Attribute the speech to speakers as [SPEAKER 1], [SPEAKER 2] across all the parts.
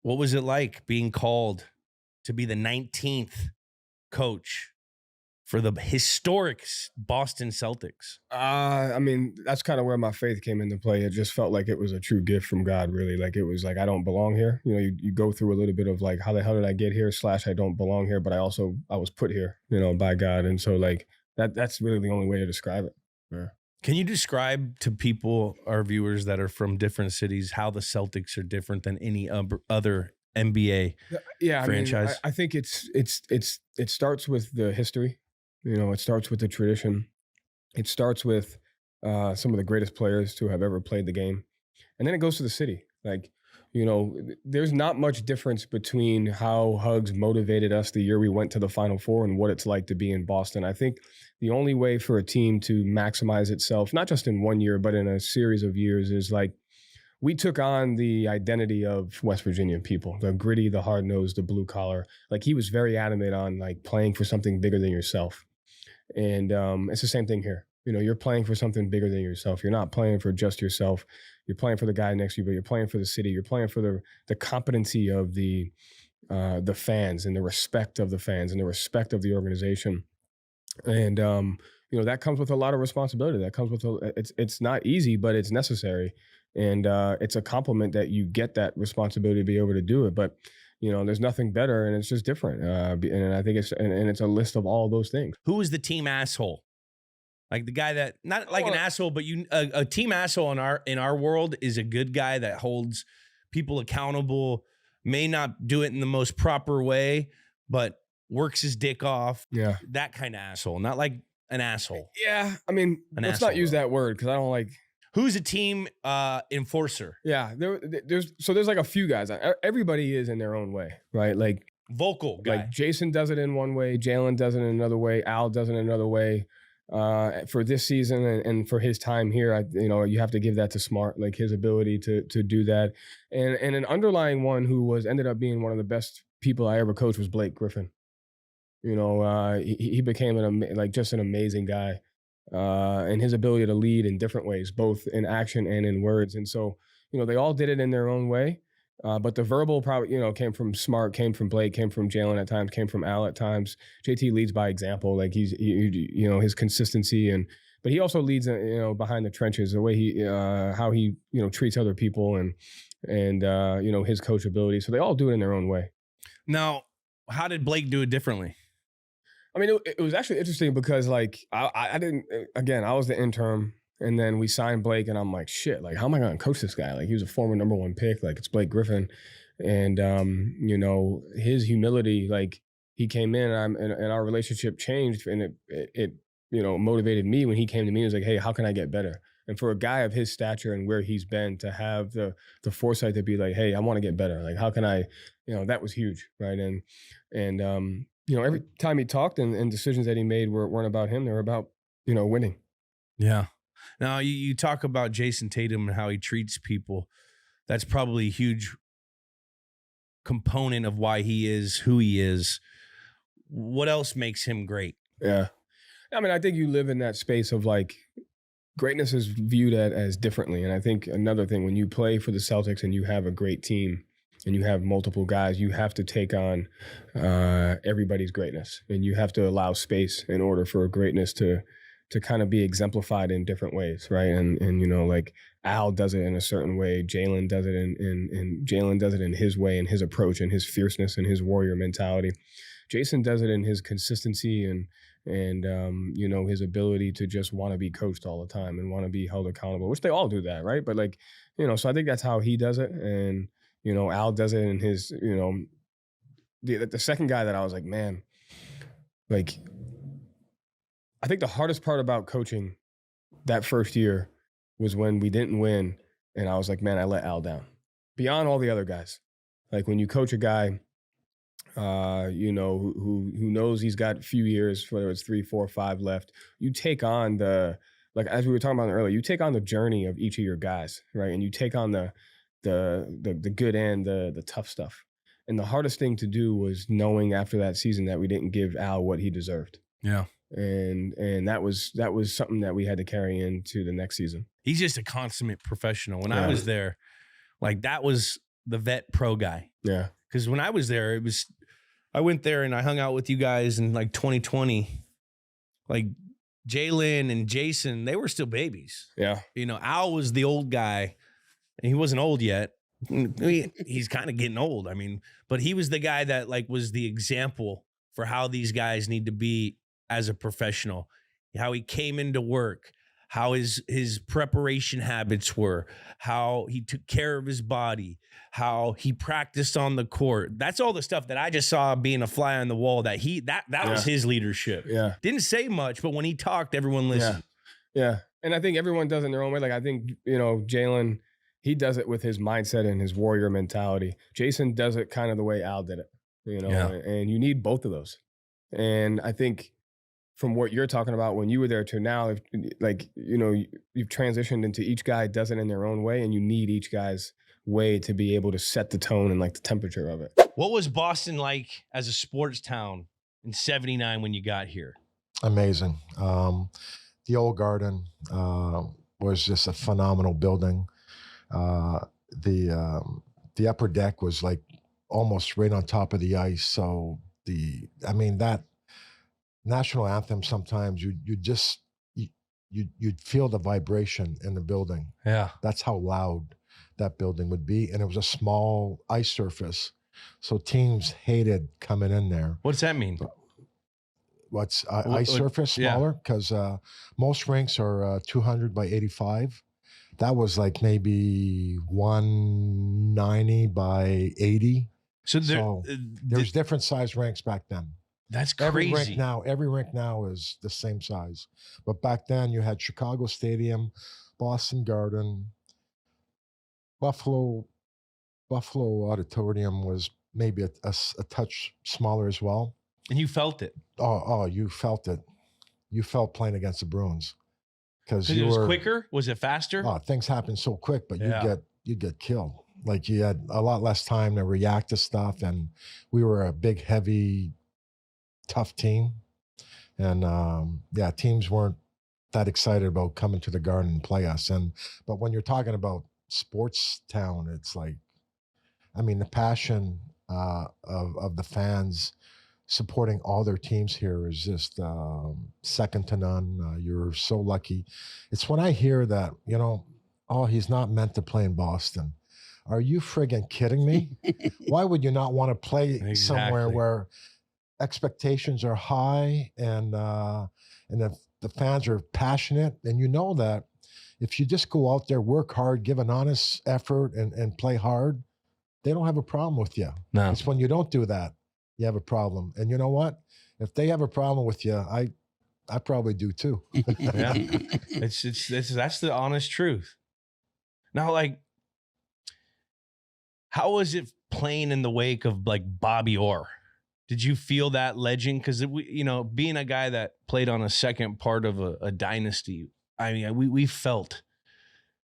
[SPEAKER 1] What was it like being called to be the 19th coach for the historic Boston Celtics?
[SPEAKER 2] I mean, that's kind of where my faith came into play. It just felt like it was a true gift from God, really. Like it was like, I don't belong here. You know, you go through a little bit of like, how the hell did I get here? / I don't belong here, but I was put here, you know, by God. And so like that's really the only way to describe it. Yeah.
[SPEAKER 1] Can you describe to people, our viewers that are from different cities, how the Celtics are different than any other NBA franchise?
[SPEAKER 2] I think it starts with the history. You know, it starts with the tradition. It starts with some of the greatest players to have ever played the game. And then it goes to the city. Like, you know, there's not much difference between how Hugs motivated us the year we went to the Final Four and what it's like to be in Boston. I think the only way for a team to maximize itself, not just in one year, but in a series of years, is like we took on the identity of West Virginia people, the gritty, the hard-nosed, the blue collar. Like he was very adamant on like playing for something bigger than yourself. And it's the same thing here. You know, you're playing for something bigger than yourself. You're not playing for just yourself. You're playing for the guy next to you, but you're playing for the city. You're playing for the competency of the fans and the respect of the fans and the respect of the organization. And you know, that comes with a lot of responsibility. That comes with it's not easy, but it's necessary. And it's a compliment that you get that responsibility to be able to do it. But you know, there's nothing better, and it's just different. And I think it's a list of all those things.
[SPEAKER 1] Who is the team asshole? Like the guy that, not like an asshole, but a team asshole in our world is a good guy that holds people accountable, may not do it in the most proper way, but works his dick off.
[SPEAKER 2] Yeah.
[SPEAKER 1] That kind of asshole, not like an asshole.
[SPEAKER 2] Yeah. I mean, let's not use that word because I don't like.
[SPEAKER 1] Who's a team enforcer?
[SPEAKER 2] Yeah. There's like a few guys. Everybody is in their own way, right? Like
[SPEAKER 1] vocal guy.
[SPEAKER 2] Like Jason does it in one way. Jalen does it in another way. Al does it in another way. For this season and for his time here, you have to give that to Smart, like his ability to do that. And an underlying one who ended up being one of the best people I ever coached was Blake Griffin. You know, he became just an amazing guy, and his ability to lead in different ways, both in action and in words. And so, you know, they all did it in their own way. But the verbal probably, you know, came from Smart, came from Blake, came from Jalen at times, came from Al at times. JT leads by example, like you know, his consistency but he also leads, you know, behind the trenches, the way how he, you know, treats other people and you know, his coachability. So they all do it in their own way.
[SPEAKER 1] Now, how did Blake do it differently?
[SPEAKER 2] I mean, it was actually interesting because like I didn't, again, I was the intern. And then we signed Blake, and I'm like, shit, like, how am I going to coach this guy? Like, he was a former #1 pick. Like, it's Blake Griffin. And, you know, his humility, like, he came in, and our relationship changed. And it, you know, motivated me when he came to me. He was like, hey, how can I get better? And for a guy of his stature and where he's been, to have the foresight to be like, hey, I want to get better. Like, how can I, you know, that was huge, right? And you know, every time he talked and decisions that he made weren't about him. They were about, you know, winning.
[SPEAKER 1] Yeah. Now, you talk about Jason Tatum and how he treats people. That's probably a huge component of why he is who he is. What else makes him great?
[SPEAKER 2] Yeah. I mean, I think you live in that space of like greatness is viewed as differently. And I think another thing, when you play for the Celtics and you have a great team and you have multiple guys, you have to take on everybody's greatness. And you have to allow space in order for greatness to kind of be exemplified in different ways, right? And you know, like Al does it in a certain way, Jalen does it in Jalen does it in his way and his approach and his fierceness and his warrior mentality. Jason does it in his consistency and you know, his ability to just want to be coached all the time and want to be held accountable, which they all do that, right? But like, you know, so I think that's how he does it. And, you know, Al does it in his, you know, the second guy that I was like, man, like, I think the hardest part about coaching that first year was when we didn't win, and I was like, man, I let Al down. Beyond all the other guys, like when you coach a guy, you know, who knows he's got a few years, whether it's 3, 4, 5 left, you take on like as we were talking about earlier, you take on the journey of each of your guys, right? And you take on the good and the tough stuff. And the hardest thing to do was knowing after that season that we didn't give Al what he deserved.
[SPEAKER 1] Yeah.
[SPEAKER 2] And that was something that we had to carry into the next season.
[SPEAKER 1] He's just a consummate professional. When I was there, like that was the vet pro guy.
[SPEAKER 2] Yeah.
[SPEAKER 1] Because when I was there, I went there and I hung out with you guys in like 2020. Like Jalen and Jason, they were still babies.
[SPEAKER 2] Yeah.
[SPEAKER 1] You know, Al was the old guy, and he wasn't old yet. He's kind of getting old. I mean, but he was the guy that like was the example for how these guys need to be as a professional, how he came into work, how his preparation habits were, how he took care of his body, how he practiced on the court. That's all the stuff that I just saw being a fly on the wall that was his leadership.
[SPEAKER 2] Yeah.
[SPEAKER 1] Didn't say much, but when he talked, everyone listened.
[SPEAKER 2] Yeah. And I think everyone does it in their own way. Like I think, Jalen, he does it with his mindset and his warrior mentality. Jason does it kind of the way Al did it, and you need both of those. And I think from what you're talking about when you were there to now, you've transitioned into each guy does it in their own way, and you need each guy's way to be able to set the tone and like the temperature of it.
[SPEAKER 1] What was Boston like as a sports town in '79 when you got here?
[SPEAKER 3] Amazing. The old Garden was just a phenomenal building. The upper deck was like almost right on top of the ice. So that national anthem, sometimes you'd feel the vibration in the building.
[SPEAKER 1] Yeah.
[SPEAKER 3] That's how loud that building would be. And it was a small ice surface. So teams hated coming in there.
[SPEAKER 1] What's that mean?
[SPEAKER 3] What's ice surface smaller? Because most rinks are 200 by 85. That was like maybe 190 by 80.
[SPEAKER 1] So
[SPEAKER 3] there's different size rinks back then.
[SPEAKER 1] That's crazy.
[SPEAKER 3] Every rink now is the same size. But back then you had Chicago Stadium, Boston Garden, Buffalo Auditorium was maybe a touch smaller as well.
[SPEAKER 1] And you felt it.
[SPEAKER 3] Oh, you felt it. You felt playing against the Bruins. Because
[SPEAKER 1] it was quicker? Was it faster?
[SPEAKER 3] Oh, things happen so quick, but you'd get killed. Like you had a lot less time to react to stuff, and we were a big, heavy, tough team. And teams weren't that excited about coming to the Garden and play us. But when you're talking about sports town, it's like, the passion of the fans supporting all their teams here is just second to none. You're so lucky. It's when I hear that, he's not meant to play in Boston. Are you friggin' kidding me? Why would you not want to play somewhere where expectations are high and if the fans are passionate, and that if you just go out there, work hard, give an honest effort and play hard, they don't have a problem with you.
[SPEAKER 1] No.
[SPEAKER 3] It's when you don't do that, you have a problem. And you know what? If they have a problem with you, I probably do too.
[SPEAKER 1] Yeah. That's the honest truth. Now, like, how was it playing in the wake of like Bobby Orr? Did you feel that legend? Because being a guy that played on a second part of a dynasty, we felt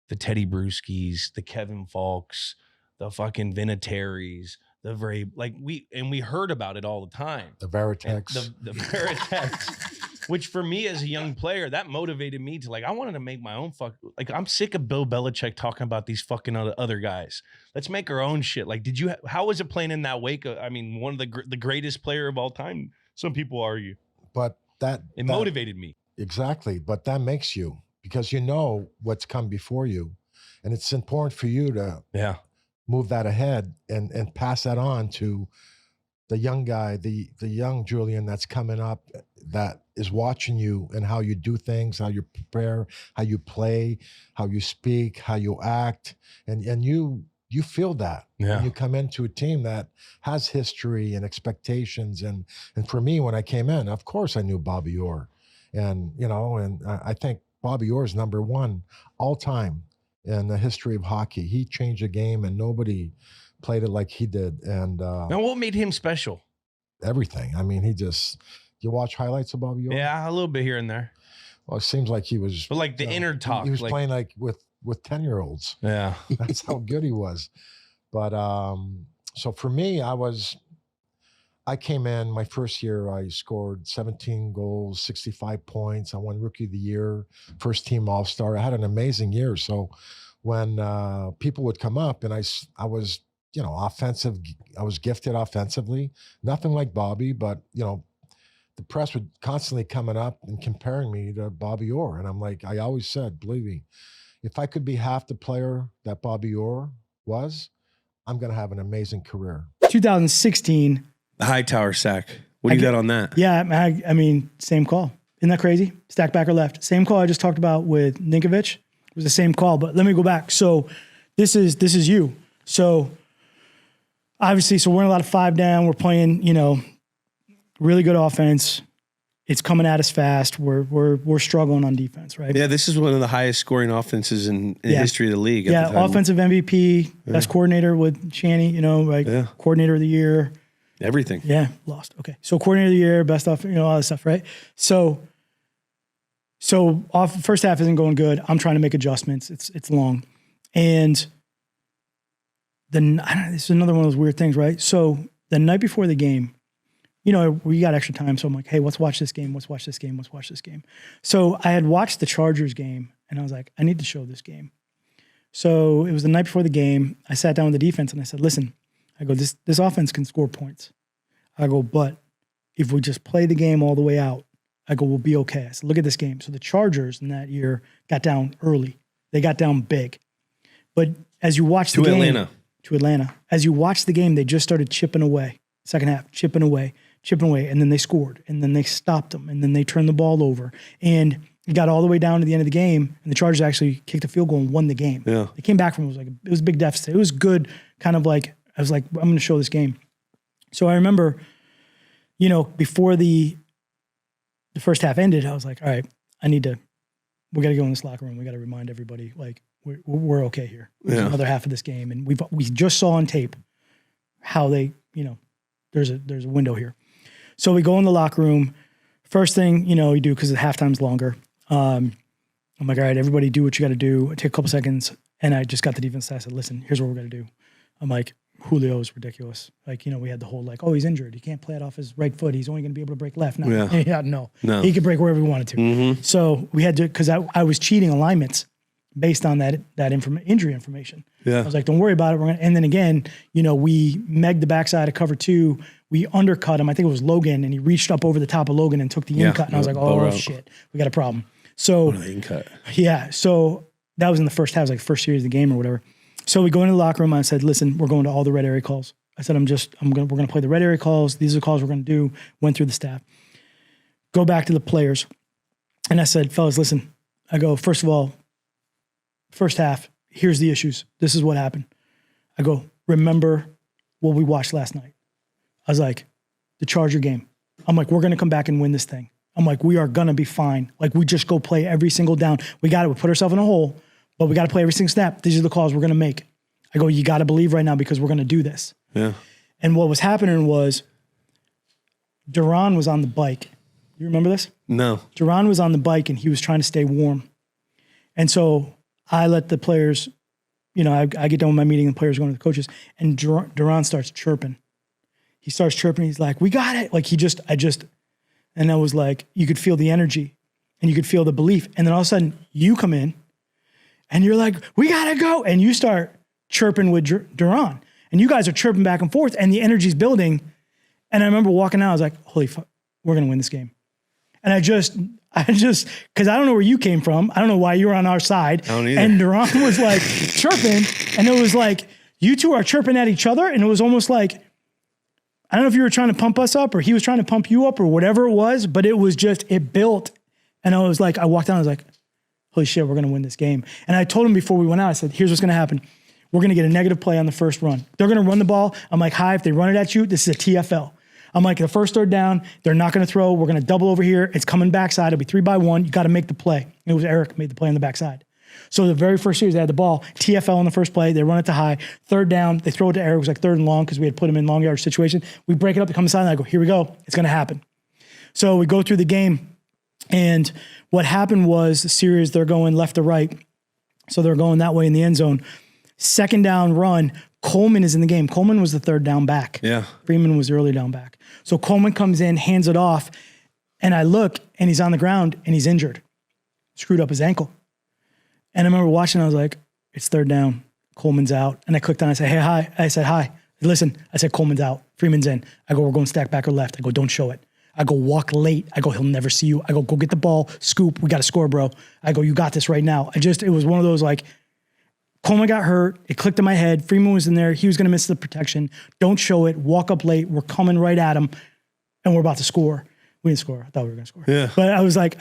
[SPEAKER 1] the Teddy Bruschies, the Kevin Falks, the fucking Vinatieri's, we heard about it all the time.
[SPEAKER 3] The Veritex.
[SPEAKER 1] The Veritex, which for me as a young player, that motivated me to I wanted to make my own I'm sick of Bill Belichick talking about these fucking other guys. Let's make our own shit. How was it playing in that wake? One of the greatest player of all time. Some people argue.
[SPEAKER 3] But that
[SPEAKER 1] motivated me.
[SPEAKER 3] Exactly. But that makes you, because you know what's come before you. And it's important for you to move that ahead and pass that on to the young guy, the young Julian that's coming up, that is watching you and how you do things, how you prepare, how you play, how you speak, how you act. And you feel that when you come into a team that has history and expectations. And for me, when I came in, of course I knew Bobby Orr. And I think Bobby Orr is number one all time in the history of hockey. He changed the game, and nobody played it like he did. And
[SPEAKER 1] now, what made him special?
[SPEAKER 3] Everything. You watch highlights of Bobby Orr?
[SPEAKER 1] Yeah, a little bit here and there.
[SPEAKER 3] Well, it seems like he was.
[SPEAKER 1] But the inner talk.
[SPEAKER 3] He was playing with 10-year-olds.
[SPEAKER 1] Yeah.
[SPEAKER 3] That's how good he was. But so for me, I came in my first year, I scored 17 goals, 65 points. I won Rookie of the Year, first team All-Star. I had an amazing year. So when people would come up, and I was offensive. I was gifted offensively. Nothing like Bobby, but, the press would constantly coming up and comparing me to Bobby Orr. And I'm like, I always said, believe me, if I could be half the player that Bobby Orr was, I'm going to have an amazing career.
[SPEAKER 4] 2016.
[SPEAKER 1] The Hightower sack. What do you got on that?
[SPEAKER 4] Yeah, I mean, same call. Isn't that crazy? Stack back or left. Same call I just talked about with Ninkovich. It was the same call, but let me go back. So this is you. So obviously, we're in a lot of 5 down. We're playing, really good offense. It's coming at us fast. We're struggling on defense, right?
[SPEAKER 1] Yeah, this is one of the highest scoring offenses in the history of the league. At the time.
[SPEAKER 4] Offensive MVP, best coordinator with Shanny, coordinator of the year.
[SPEAKER 1] Everything.
[SPEAKER 4] Yeah, lost. Okay. So coordinator of the year, best off, all that stuff, right? So off first half isn't going good. I'm trying to make adjustments. It's long. And then this is another one of those weird things, right? So the night before the game, we got extra time. So I'm like, hey, let's watch this game. Let's watch this game. Let's watch this game. So I had watched the Chargers game and I was like, I need to show this game. So it was the night before the game. I sat down with the defense and I said, listen, I go, this offense can score points. I go, but if we just play the game all the way out, I go, we'll be okay. I said, look at this game. So the Chargers in that year got down early. They got down big. But as you watch the game. To Atlanta. As you watch the game, they just started chipping away. Second half, chipping away. And then they scored. And then they stopped them. And then they turned the ball over. And it got all the way down to the end of the game. And the Chargers actually kicked a field goal and won the game. Yeah. They came back from it. It was a big deficit. It was good, kind of like, I was like, I'm going to show this game. So I remember, before the first half ended, I was like, all right, we got to go in this locker room. We got to remind everybody, like, we're okay here. There's another half of this game. And we just saw on tape how they, there's a window here. So we go in the locker room. First thing, we do, because the halftime's longer. I'm like, all right, everybody do what you got to do. I take a couple seconds. And I just got the defense. I said, listen, here's what we're going to do. I'm like, Julio's ridiculous. Like, we had the whole he's injured. He can't play it off his right foot. He's only going to be able to break left. No. No. He could break wherever he wanted to. Mm-hmm. So we had to, because I was cheating alignments based on that injury information. Yeah. I was like, don't worry about it. And then again, we megged the backside of cover 2. We undercut him. I think it was Logan, and he reached up over the top of Logan and took the in cut. And I was like, oh shit, we got a problem. So in cut. Yeah. So that was in the first half. It was like the first series of the game or whatever. So we go into the locker room. And I said, listen, we're going to all the red area calls. I said, we're going to play the red area calls. These are the calls we're going to do. Went through the staff. Go back to the players. And I said, fellas, listen, I go, first of all, first half, here's the issues. This is what happened. I go, remember what we watched last night. I was like, the Charger game. I'm like, we're going to come back and win this thing. I'm like, we are going to be fine. Like, we just go play every single down. We put ourselves in a hole, but we got to play every single snap. These are the calls we're going to make. I go, you got to believe right now because we're going to do this. Yeah. And what was happening was Duran was on the bike. You remember this? No. Duran was on the bike and he was trying to stay warm. And so I let the players, I get done with my meeting and the players going to the coaches, and Duran starts chirping. He starts chirping. He's like, we got it. Like and I was like, you could feel the energy and you could feel the belief. And then all of a sudden you come in and you're like, we got to go. And you start chirping with Duran, and you guys are chirping back and forth and the energy's building. And I remember walking out, I was like, holy fuck, we're going to win this game. And I just, because I don't know where you came from. I don't know why you were on our side. I don't either. And Duran was like chirping, and it was like, you two are chirping at each other. And it was almost like, I don't know if you were trying to pump us up or he was trying to pump you up or whatever it was, but it was just, it built. And I was like, I walked down, I was like, holy shit, we're going to win this game. And I told him before we went out, I said, here's what's going to happen. We're going to get a negative play on the first run. They're going to run the ball. I'm like, hi, if they run it at you, this is a TFL. I'm like, the first third down, they're not going to throw. We're going to double over here. It's coming backside. It'll be 3-by-1. You got to make the play. It was Eric made the play on the backside. So the very first series, they had the ball, TFL on the first play. They run it to high. Third down, they throw it to Eric. It was like third and long because we had put him in long yard situation. We break it up, they come inside, and I go, here we go. It's going to happen. So we go through the game, and what happened was the series, they're going left to right. So they're going that way in the end zone. Second down run, Coleman is in the game. Coleman was the third down back. Yeah. Freeman was the early down back. So Coleman comes in, hands it off, and I look, and he's on the ground, and he's injured. Screwed up his ankle. And I remember watching, I was like, it's third down. Coleman's out. And I clicked on it. I said, hey, hi. I said, hi. Listen, I said, Coleman's out. Freeman's in. I go, we're going stack back or left. I go, don't show it. I go, walk late. I go, he'll never see you. I go get the ball, scoop. We got to score, bro. I go, you got this right now. It was one of those like, Coleman got hurt. It clicked in my head. Freeman was in there. He was going to miss the protection. Don't show it. Walk up late. We're coming right at him, and we're about to score. We didn't score. I thought we were going to score.
[SPEAKER 1] Yeah.
[SPEAKER 4] But I was like,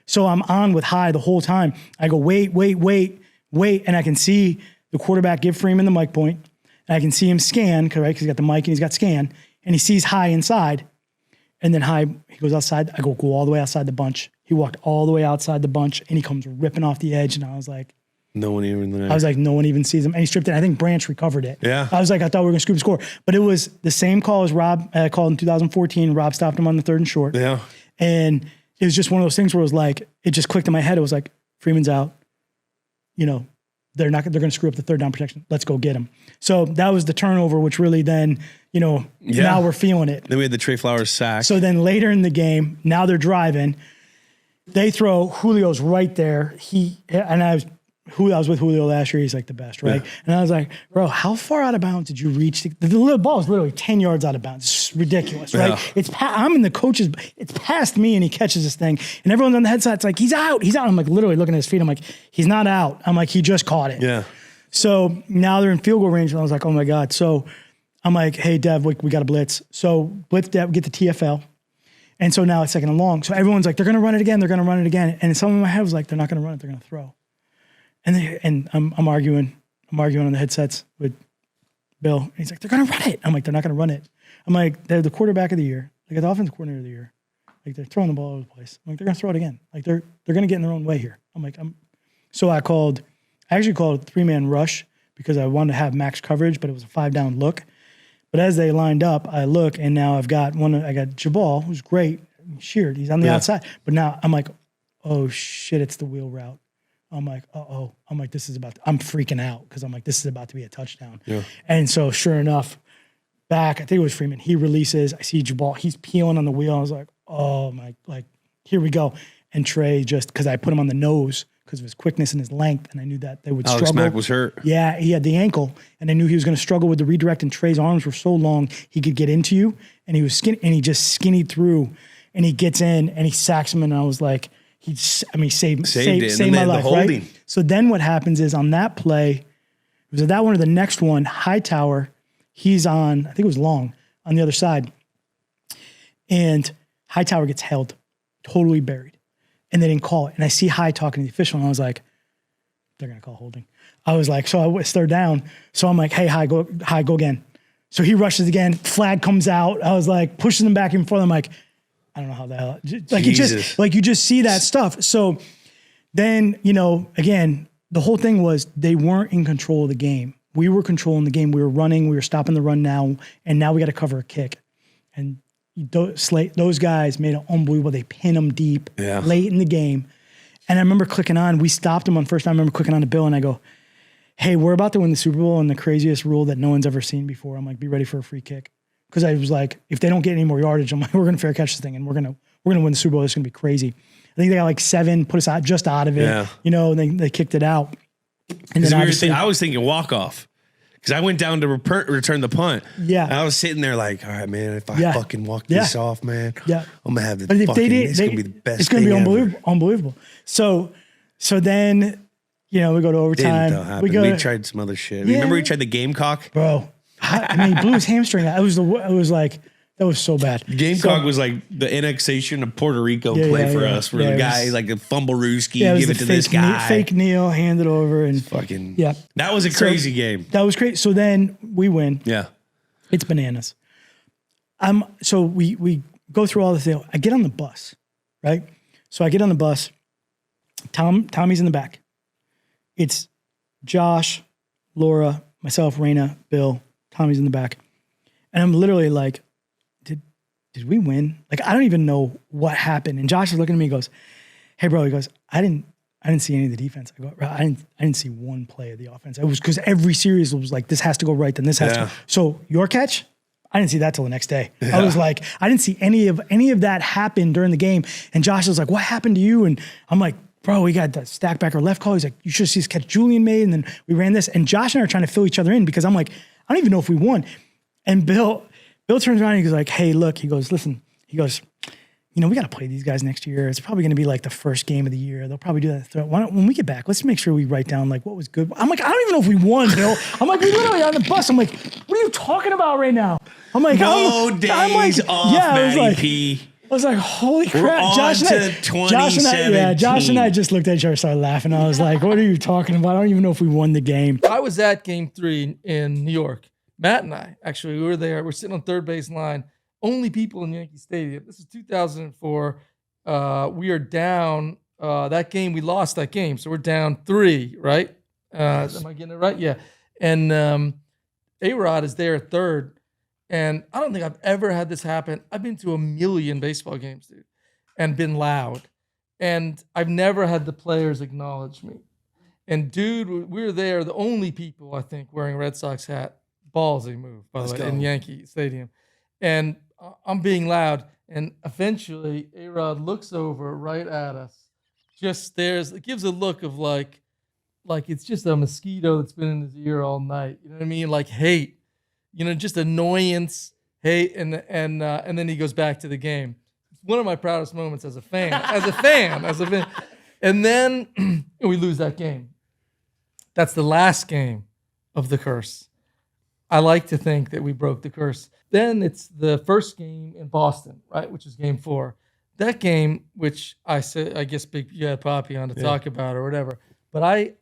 [SPEAKER 4] so I'm on with high the whole time. I go, wait. And I can see the quarterback give Freeman the mic point. And I can see him scan, right? Because he's got the mic and he's got scan. And he sees High inside. And then High, he goes outside. I go all the way outside the bunch. He walked all the way outside the bunch, and he comes ripping off the edge. And I was like,
[SPEAKER 1] no one even there.
[SPEAKER 4] I was like, no one even sees him. And he stripped it. I think Branch recovered it.
[SPEAKER 1] Yeah.
[SPEAKER 4] I was like, I thought we were going to scoop score. But it was the same call as Rob called in 2014. Rob stopped him on the 3rd and short.
[SPEAKER 1] Yeah.
[SPEAKER 4] And it was just one of those things where it was like, it just clicked in my head. It was like, Freeman's out. You know, they're going to screw up the 3rd down protection. Let's go get him. So that was the turnover, which really then, you know, now we're feeling it.
[SPEAKER 1] Then we had the Trey Flowers sack.
[SPEAKER 4] So then later in the game, now they're driving. They throw, Julio's right there. I was with Julio last year. He's like the best, right? Yeah. And I was like, bro, how far out of bounds did you reach? The little ball is literally 10 yards out of bounds. It's ridiculous, right? Yeah. I'm in the coach's, it's past me, and he catches this thing. And everyone's on the headset. It's like, he's out. I'm like literally looking at his feet. I'm like, he's not out. I'm like, he just caught it.
[SPEAKER 1] Yeah.
[SPEAKER 4] So now they're in field goal range. And I was like, oh my God. So I'm like, hey, Dev, we got a blitz. So blitz Dev, get the TFL. And so now it's 2nd and long. So everyone's like, they're going to run it again. They're going to run it again. And some of my head was like, they're not going to run it. They're going to throw. And I'm arguing on the headsets with Bill. And he's like, they're going to run it. I'm like, they're not going to run it. I'm like, they're the quarterback of the year. They got the offensive coordinator of the year. Like, they're throwing the ball all over the place. I'm like, they're going to throw it again. Like, they're going to get in their own way here. I'm like, so I actually called a 3-man rush because I wanted to have max coverage, but it was a 5-down look. But as they lined up, I look, and now I got Jabal, who's great. Sheared. He's on the outside. But now I'm like, oh shit, it's the wheel route. I'm like, uh-oh. I'm like, I'm freaking out because I'm like, this is about to be a touchdown. Yeah. And so sure enough, I think it was Freeman, he releases. I see Jabal, he's peeling on the wheel. I was like, oh my, like, here we go. And Trey, just because I put him on the nose because of his quickness and his length, and I knew that they would struggle.
[SPEAKER 1] Alex Mack was hurt.
[SPEAKER 4] Yeah, he had the ankle, and I knew he was going to struggle with the redirect, and Trey's arms were so long, he could get into you, and he was skinny, and he just skinnied through, and he gets in, and he sacks him, and I was like, he saved my life, right? So then what happens is on that play, was it that one or the next one, Hightower, he's on, I think it was long, on the other side. And Hightower gets held, totally buried. And they didn't call it. And I see High talking to the official, and I was like, they're going to call holding. I was like, so it's 3rd down. So I'm like, hey, High, go again. So he rushes again, flag comes out. I was like, pushing him back and forth. I'm like, I don't know how the hell, like it just, like you just see that stuff. So then, you know, again, the whole thing was they weren't in control of the game. We were controlling the game. We were running, we were stopping the run now, and now we got to cover a kick. And those guys made it unbelievable. They pin them deep late in the game. And I remember clicking on, we stopped them on first time. I remember clicking on to Bill, and I go, hey, we're about to win the Super Bowl, and the craziest rule that no one's ever seen before. I'm like, be ready for a free kick. Because I was like, if they don't get any more yardage, I'm like, we're going to fair catch this thing, and we're gonna win the Super Bowl. It's going to be crazy. I think they got like 7, put us out just out of it. Yeah. You know, and they kicked it out. And then
[SPEAKER 1] I was thinking walk off because I went down to return the punt.
[SPEAKER 4] Yeah,
[SPEAKER 1] and I was sitting there like, all right, man, if I fucking walk this off, man, I'm gonna have the.
[SPEAKER 4] But if
[SPEAKER 1] fucking,
[SPEAKER 4] they did,
[SPEAKER 1] it's gonna be the best.
[SPEAKER 4] It's gonna be unbelievable. So then, you know, we go to overtime.
[SPEAKER 1] We tried some other shit.
[SPEAKER 4] Yeah.
[SPEAKER 1] Remember we tried the Gamecock,
[SPEAKER 4] bro. I mean, he blew his hamstring out. It was like, that was so bad.
[SPEAKER 1] Gamecock was like the annexation of Puerto Rico play for us, where the guy like a fumblerooski, give it to this guy.
[SPEAKER 4] Fake kneel, hand it over, and
[SPEAKER 1] fucking That was a crazy game.
[SPEAKER 4] That was great. So then we win.
[SPEAKER 1] Yeah,
[SPEAKER 4] it's bananas. So we go through all the thing. I get on the bus, right? So I get on the bus. Tommy's in the back. It's Josh, Laura, myself, Raina, Bill. Tommy's in the back. And I'm literally like, did we win? Like, I don't even know what happened. And Josh is looking at me and goes, hey, bro, he goes, I didn't see any of the defense. I go, I didn't see one play of the offense. It was because every series was like, this has to go right, then this has to. So your catch, I didn't see that till the next day. Yeah. I was like, I didn't see any of that happen during the game. And Josh was like, what happened to you? And I'm like, bro, we got the stack back our left call. He's like, you should see this catch Julian made. And then we ran this. And Josh and I are trying to fill each other in because I'm like, I don't even know if we won. And Bill turns around and he's like, hey, look, he goes, listen, he goes, we got to play these guys next year. It's probably going to be like the first game of the year. They'll probably do that. When we get back, let's make sure we write down like what was good. I'm like, I don't even know if we won, Bill. I'm like, we literally on the bus. I'm like, what are you talking about right now? I'm like,
[SPEAKER 1] no days off, Matty P.
[SPEAKER 4] I was like, holy crap.
[SPEAKER 1] We're
[SPEAKER 4] Josh
[SPEAKER 1] on to 2017.
[SPEAKER 4] Josh and I just looked at each other and started laughing. I was like, what are you talking about? I don't even know if we won the game.
[SPEAKER 5] I was at game 3 in New York. Matt and I, actually, we were there. We're sitting on third base line. Only people in Yankee Stadium. This is 2004. We are down that game. We lost that game. So we're down 3, right?
[SPEAKER 3] Yes.
[SPEAKER 5] Am I getting it right? Yeah. And A-Rod is there at third. And I don't think I've ever had this happen. I've been to a million baseball games, dude, and been loud. And I've never had the players acknowledge me. And dude, we were there, the only people, I think, wearing a Red Sox hat. Ballsy move, by the way, in Yankee Stadium. And I'm being loud. And eventually, A-Rod looks over right at us, just stares. It gives a look of like it's just a mosquito that's been in his ear all night. You know what I mean? Like hate, just annoyance, hate, and then he goes back to the game. It's one of my proudest moments as a fan. And then we lose that game. That's the last game of the curse. I like to think that we broke the curse. Then it's the first game in Boston, right, which is game 4. That game, which I guess you had Poppy on to talk about or whatever. But I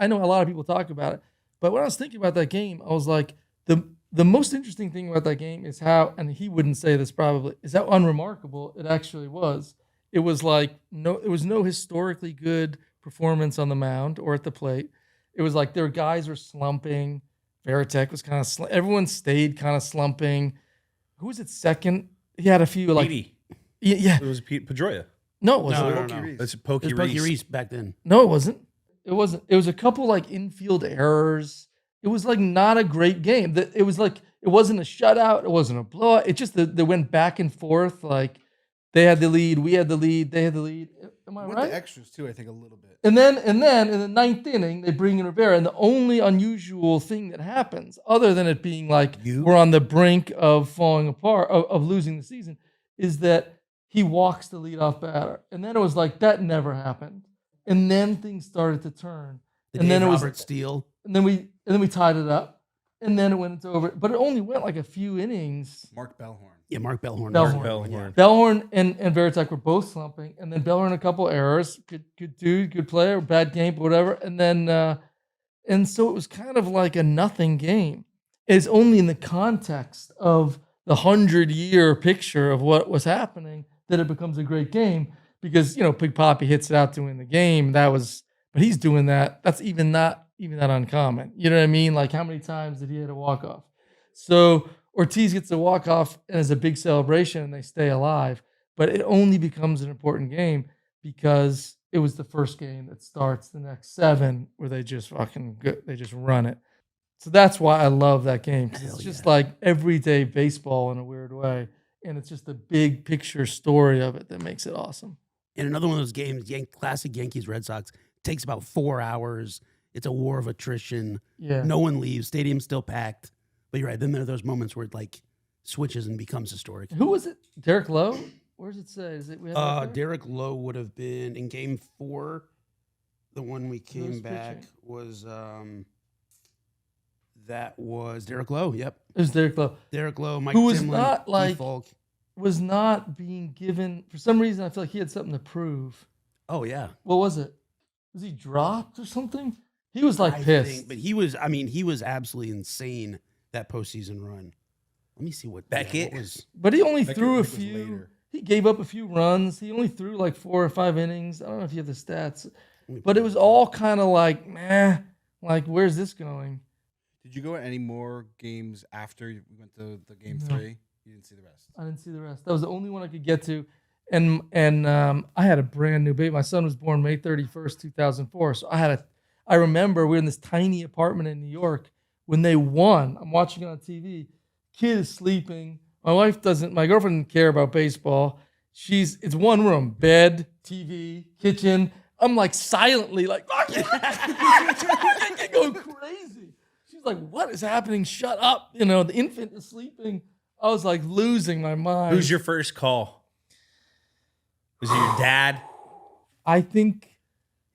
[SPEAKER 5] know a lot of people talk about it. But when I was thinking about that game, I was like, the most interesting thing about that game is how, and he wouldn't say this probably, is how unremarkable it actually was. It was like no historically good performance on the mound or at the plate. It was like their guys were slumping. Veritek was kind of everyone stayed kind of slumping. Who was it second? He had a few like
[SPEAKER 1] Petey.
[SPEAKER 5] Yeah.
[SPEAKER 1] It was Pedroia.
[SPEAKER 5] No, it wasn't.
[SPEAKER 6] No.
[SPEAKER 1] It's Pokey
[SPEAKER 6] Reese back then.
[SPEAKER 5] No, it wasn't. It wasn't. It was a couple like infield errors. It was like not a great game. It was like it wasn't a shutout. It wasn't a blowout. It just they went back and forth. Like they had the lead, we had the lead, they had the lead. Am I right?
[SPEAKER 6] Went to extras too, I think, a little bit.
[SPEAKER 5] And then in the 9th inning, they bring in Rivera, and the only unusual thing that happens, other than it being like we're on the brink of falling apart, of losing the season, is that he walks the leadoff batter. And then it was like that never happened. And then things started to turn.
[SPEAKER 6] And then it was Robert Steele.
[SPEAKER 5] And then we tied it up. And then it went into over. But it only went like a few innings.
[SPEAKER 6] Mark Bellhorn. Yeah, Mark Bellhorn.
[SPEAKER 5] Bellhorn and Veritek were both slumping. And then Bellhorn a couple errors. Good dude, good player, bad game, but whatever. And then and so it was kind of like a nothing game. It's only in the context of the 100-year picture of what was happening that it becomes a great game. Because, Big Papi hits it out to win the game. But he's doing that. That's even not that uncommon. You know what I mean? Like how many times did he hit a walk-off? So Ortiz gets a walk-off and it's a big celebration and they stay alive. But it only becomes an important game because it was the first game that starts the next 7 where they just they just run it. So that's why I love that game. It's just like everyday baseball in a weird way. And it's just the big picture story of it that makes it awesome.
[SPEAKER 6] And another one of those games, classic Yankees Red Sox, takes about 4 hours. It's a war of attrition.
[SPEAKER 5] Yeah.
[SPEAKER 6] No one leaves. Stadium's still packed. But you're right. Then there are those moments where it like switches and becomes historic.
[SPEAKER 5] Who was it? Derek Lowe? Where does it say? Is it?
[SPEAKER 6] Derek Lowe would have been in Game 4. The one we came back was that was Derek Lowe. Yep,
[SPEAKER 5] it was Derek Lowe.
[SPEAKER 6] Derek Lowe, Mike
[SPEAKER 5] who was
[SPEAKER 6] Timlin,
[SPEAKER 5] not like
[SPEAKER 6] Falk.
[SPEAKER 5] Was not being given for some reason. I feel like he had something to prove.
[SPEAKER 6] Oh yeah.
[SPEAKER 5] What was it? Was he dropped or something? He was like pissed.
[SPEAKER 6] But he was absolutely insane that postseason run. Let me see what
[SPEAKER 1] Beckett
[SPEAKER 6] was.
[SPEAKER 5] But he only threw a few. He gave up a few runs. He only threw like 4 or 5 innings. I don't know if you have the stats, but it was all kind of like, meh. Like, where's this going?
[SPEAKER 7] Did you go to any more games after you went to the game 3? You didn't see the rest.
[SPEAKER 5] I didn't see the rest. That was the only one I could get to. And I had a brand new baby. My son was born May 31st, 2004. So I remember we were in this tiny apartment in New York when they won. I'm watching it on TV. Kid is sleeping. My girlfriend doesn't care about baseball. It's one room, bed, TV, kitchen. I'm like silently like going crazy. She's like, what is happening? Shut up. You know, the infant is sleeping. I was like losing my mind.
[SPEAKER 1] Who's your first call? Was it your dad?
[SPEAKER 5] I think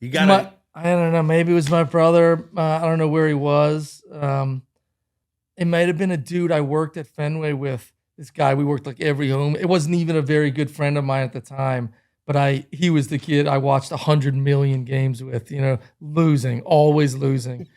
[SPEAKER 1] You got
[SPEAKER 5] I don't know. Maybe it was my brother. I don't know where he was. It might have been a dude I worked at Fenway with. This guy, we worked like every home. It wasn't even a very good friend of mine at the time, but he was the kid I watched 100 million games with, you know, losing, always losing.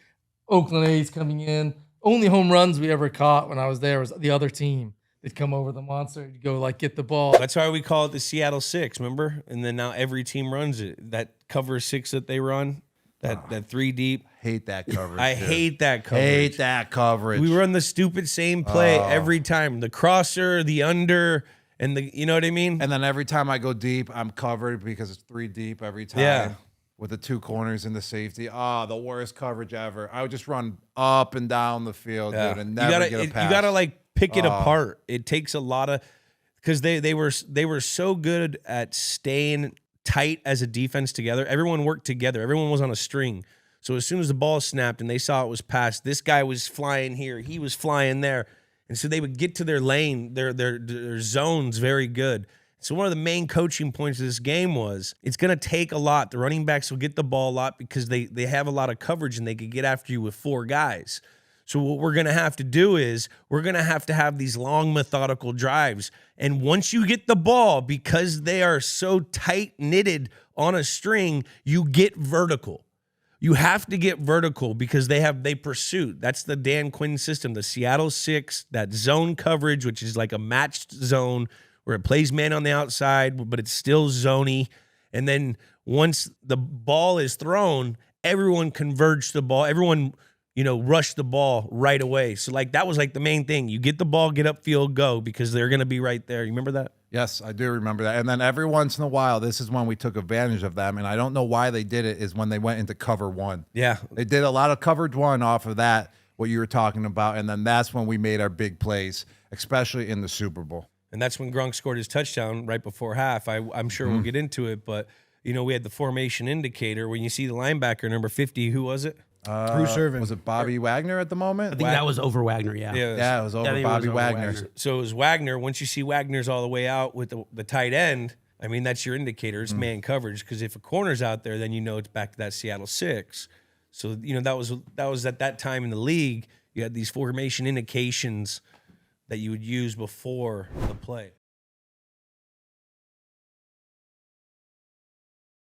[SPEAKER 5] Oakland A's coming in. Only home runs we ever caught when I was there was the other team. They'd come over the monster, you'd go like get the ball.
[SPEAKER 1] That's why we call it the Seattle Six, remember? And then now every team runs it. That cover 6 that they run, that 3 deep.
[SPEAKER 8] Hate that coverage.
[SPEAKER 1] I hate that coverage.
[SPEAKER 8] Hate that coverage.
[SPEAKER 1] We run the stupid same play every time. The crosser, the under, and the, you know what I mean?
[SPEAKER 8] And then every time I go deep, I'm covered because it's 3 deep every time.
[SPEAKER 1] Yeah.
[SPEAKER 8] With the 2 corners and the safety. The worst coverage ever. I would just run up and down the field, dude, and never get a pass.
[SPEAKER 1] You gotta like pick it apart. It takes a lot of, because they were so good at staying tight as a defense together. Everyone worked together. Everyone was on a string. So as soon as the ball snapped and they saw it was passed, this guy was flying here, he was flying there, and so they would get to their lane, their zones very good. So one of the main coaching points of this game was it's going to take a lot. The running backs will get the ball a lot because they have a lot of coverage and they could get after you with 4 guys. So what we're going to have to do is we're going to have these long methodical drives. And once you get the ball, because they are so tight-knitted on a string, you get vertical. You have to get vertical because they pursue. That's the Dan Quinn system, the Seattle Six, that zone coverage, which is like a matched zone where it plays man on the outside, but it's still zony. And then once the ball is thrown, everyone converged the ball. Everyone, rush the ball right away. So like that was like the main thing. You get the ball, get upfield, go, because they're going to be right there. You remember that?
[SPEAKER 8] Yes, I do remember that. And then every once in a while, this is when we took advantage of them. And I don't know why they did it, is when they went into cover 1.
[SPEAKER 1] Yeah.
[SPEAKER 8] They did a lot of coverage 1 off of that, what you were talking about. And then that's when we made our big plays, especially in the Super Bowl.
[SPEAKER 1] And that's when Gronk scored his touchdown right before half. I'm sure we'll get into it, but we had the formation indicator. When you see the linebacker, number 50, who was it?
[SPEAKER 3] Bruce Irvin.
[SPEAKER 8] Was it Bobby Wagner at the moment?
[SPEAKER 6] I think that was over Wagner, yeah.
[SPEAKER 8] Yeah, it was over Bobby Wagner.
[SPEAKER 1] So it was Wagner. Once you see Wagner's all the way out with the tight end, I mean, that's your indicator. It's man coverage, because if a corner's out there, then it's back to that Seattle Six. So, that was at that time in the league, you had these formation indications that you would use before the play.